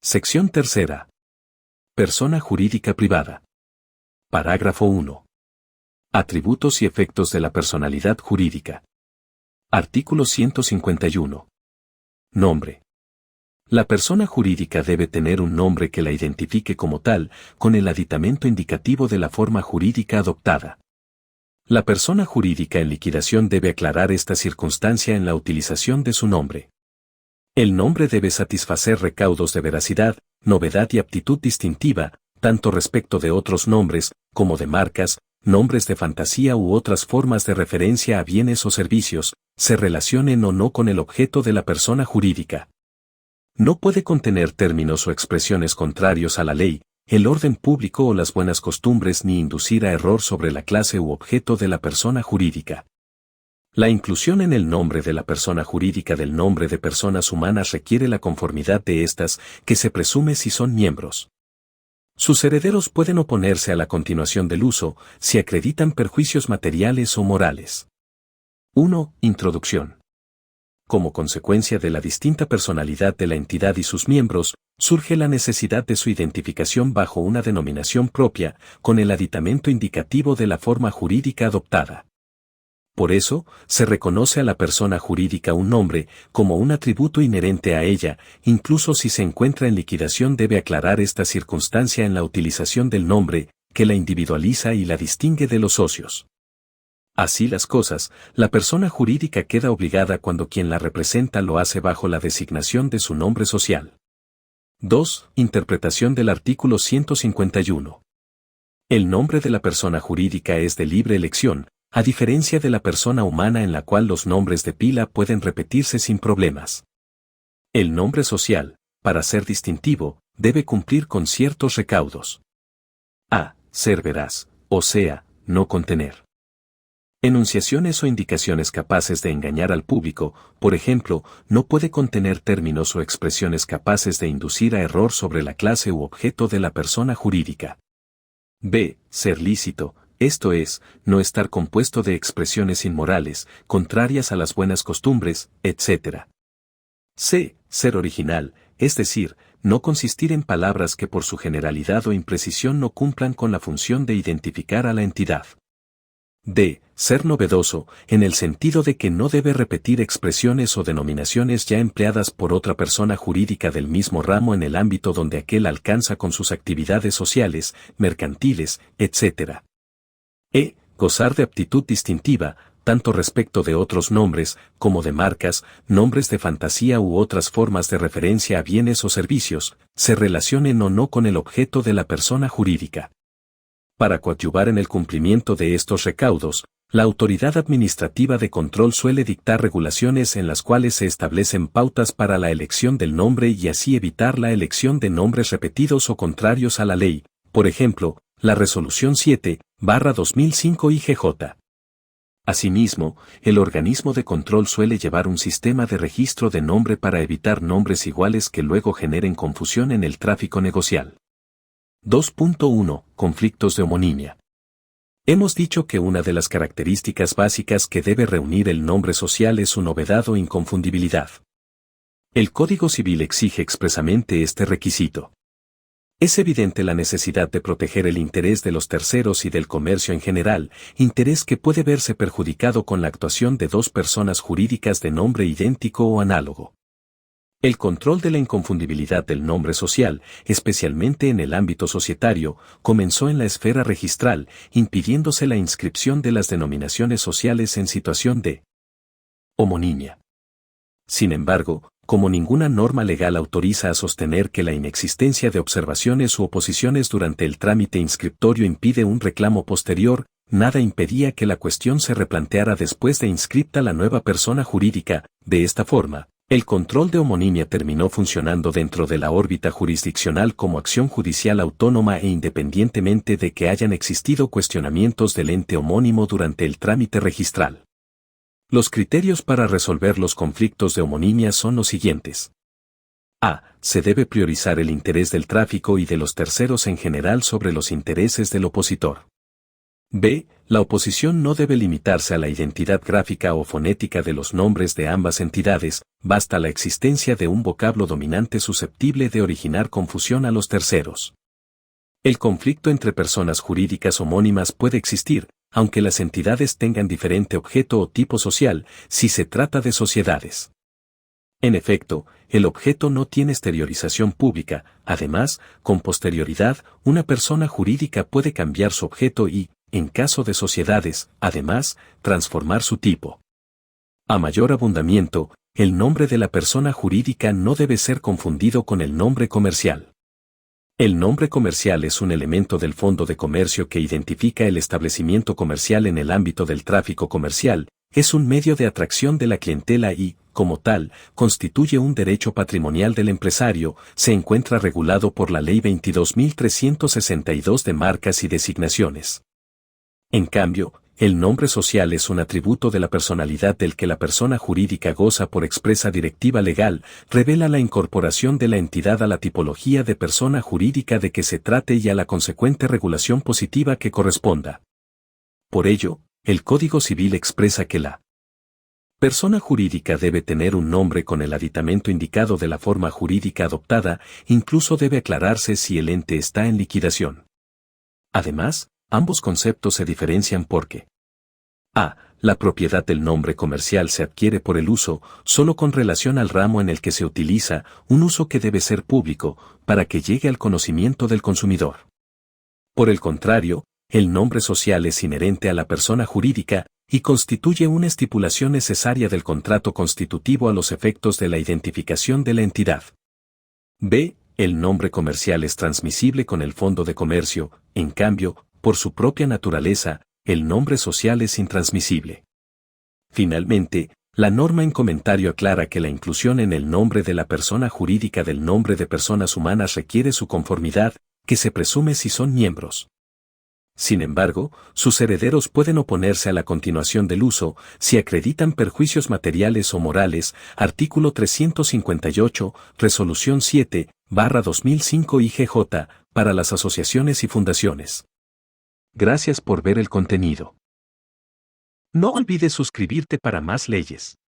Sección tercera. Persona jurídica privada. Parágrafo 1. Atributos y efectos de la personalidad jurídica. Artículo 151. Nombre. La persona jurídica debe tener un nombre que la identifique como tal, con el aditamento indicativo de la forma jurídica adoptada. La persona jurídica en liquidación debe aclarar esta circunstancia en la utilización de su nombre. El nombre debe satisfacer recaudos de veracidad, novedad y aptitud distintiva, tanto respecto de otros nombres, como de marcas, nombres de fantasía u otras formas de referencia a bienes o servicios, se relacionen o no con el objeto de la persona jurídica. No puede contener términos o expresiones contrarios a la ley, el orden público o las buenas costumbres ni inducir a error sobre la clase u objeto de la persona jurídica. La inclusión en el nombre de la persona jurídica del nombre de personas humanas requiere la conformidad de estas, que se presume si son miembros. Sus herederos pueden oponerse a la continuación del uso, si acreditan perjuicios materiales o morales. 1. Introducción. Como consecuencia de la distinta personalidad de la entidad y sus miembros, surge la necesidad de su identificación bajo una denominación propia, con el aditamento indicativo de la forma jurídica adoptada. Por eso, se reconoce a la persona jurídica un nombre, como un atributo inherente a ella, incluso si se encuentra en liquidación debe aclarar esta circunstancia en la utilización del nombre, que la individualiza y la distingue de los socios. Así las cosas, la persona jurídica queda obligada cuando quien la representa lo hace bajo la designación de su nombre social. 2. Interpretación del artículo 151. El nombre de la persona jurídica es de libre elección, a diferencia de la persona humana en la cual los nombres de pila pueden repetirse sin problemas. El nombre social, para ser distintivo, debe cumplir con ciertos recaudos. A. Ser veraz, o sea, no contener enunciaciones o indicaciones capaces de engañar al público, por ejemplo, no puede contener términos o expresiones capaces de inducir a error sobre la clase u objeto de la persona jurídica. B. Ser lícito, esto es, no estar compuesto de expresiones inmorales, contrarias a las buenas costumbres, etc. C. Ser original, es decir, no consistir en palabras que por su generalidad o imprecisión no cumplan con la función de identificar a la entidad. D. Ser novedoso, en el sentido de que no debe repetir expresiones o denominaciones ya empleadas por otra persona jurídica del mismo ramo en el ámbito donde aquel alcanza con sus actividades sociales, mercantiles, etc. E. Gozar de aptitud distintiva, tanto respecto de otros nombres, como de marcas, nombres de fantasía u otras formas de referencia a bienes o servicios, se relacionen o no con el objeto de la persona jurídica. Para coadyuvar en el cumplimiento de estos recaudos, la autoridad administrativa de control suele dictar regulaciones en las cuales se establecen pautas para la elección del nombre y así evitar la elección de nombres repetidos o contrarios a la ley, por ejemplo, la Resolución 7/2005 IGJ. Asimismo, el organismo de control suele llevar un sistema de registro de nombre para evitar nombres iguales que luego generen confusión en el tráfico negocial. 2.1. Conflictos de homonimia. Hemos dicho que una de las características básicas que debe reunir el nombre social es su novedad o inconfundibilidad. El Código Civil exige expresamente este requisito. Es evidente la necesidad de proteger el interés de los terceros y del comercio en general, interés que puede verse perjudicado con la actuación de dos personas jurídicas de nombre idéntico o análogo. El control de la inconfundibilidad del nombre social, especialmente en el ámbito societario, comenzó en la esfera registral, impidiéndose la inscripción de las denominaciones sociales en situación de homonimia. Sin embargo, como ninguna norma legal autoriza a sostener que la inexistencia de observaciones u oposiciones durante el trámite inscriptorio impide un reclamo posterior, nada impedía que la cuestión se replanteara después de inscripta la nueva persona jurídica. De esta forma, el control de homonimia terminó funcionando dentro de la órbita jurisdiccional como acción judicial autónoma e independientemente de que hayan existido cuestionamientos del ente homónimo durante el trámite registral. Los criterios para resolver los conflictos de homonimia son los siguientes. A. Se debe priorizar el interés del tráfico y de los terceros en general sobre los intereses del opositor. B. La oposición no debe limitarse a la identidad gráfica o fonética de los nombres de ambas entidades, basta la existencia de un vocablo dominante susceptible de originar confusión a los terceros. El conflicto entre personas jurídicas homónimas puede existir, aunque las entidades tengan diferente objeto o tipo social, si se trata de sociedades. En efecto, el objeto no tiene exteriorización pública, además, con posterioridad, una persona jurídica puede cambiar su objeto y, en caso de sociedades, además, transformar su tipo. A mayor abundamiento, el nombre de la persona jurídica no debe ser confundido con el nombre comercial. El nombre comercial es un elemento del fondo de comercio que identifica el establecimiento comercial en el ámbito del tráfico comercial, es un medio de atracción de la clientela y, como tal, constituye un derecho patrimonial del empresario, se encuentra regulado por la Ley 22.362 de marcas y designaciones. En cambio, el nombre social es un atributo de la personalidad del que la persona jurídica goza por expresa directiva legal, revela la incorporación de la entidad a la tipología de persona jurídica de que se trate y a la consecuente regulación positiva que corresponda. Por ello, el Código Civil expresa que la persona jurídica debe tener un nombre con el aditamento indicado de la forma jurídica adoptada, incluso debe aclararse si el ente está en liquidación. Además, ambos conceptos se diferencian porque a. La propiedad del nombre comercial se adquiere por el uso, solo con relación al ramo en el que se utiliza, un uso que debe ser público, para que llegue al conocimiento del consumidor. Por el contrario, el nombre social es inherente a la persona jurídica, y constituye una estipulación necesaria del contrato constitutivo a los efectos de la identificación de la entidad. B. El nombre comercial es transmisible con el fondo de comercio, en cambio, por su propia naturaleza, el nombre social es intransmisible. Finalmente, la norma en comentario aclara que la inclusión en el nombre de la persona jurídica del nombre de personas humanas requiere su conformidad, que se presume si son miembros. Sin embargo, sus herederos pueden oponerse a la continuación del uso si acreditan perjuicios materiales o morales, artículo 358, resolución 7/2005 IGJ, para las asociaciones y fundaciones. Gracias por ver el contenido. No olvides suscribirte para más leyes.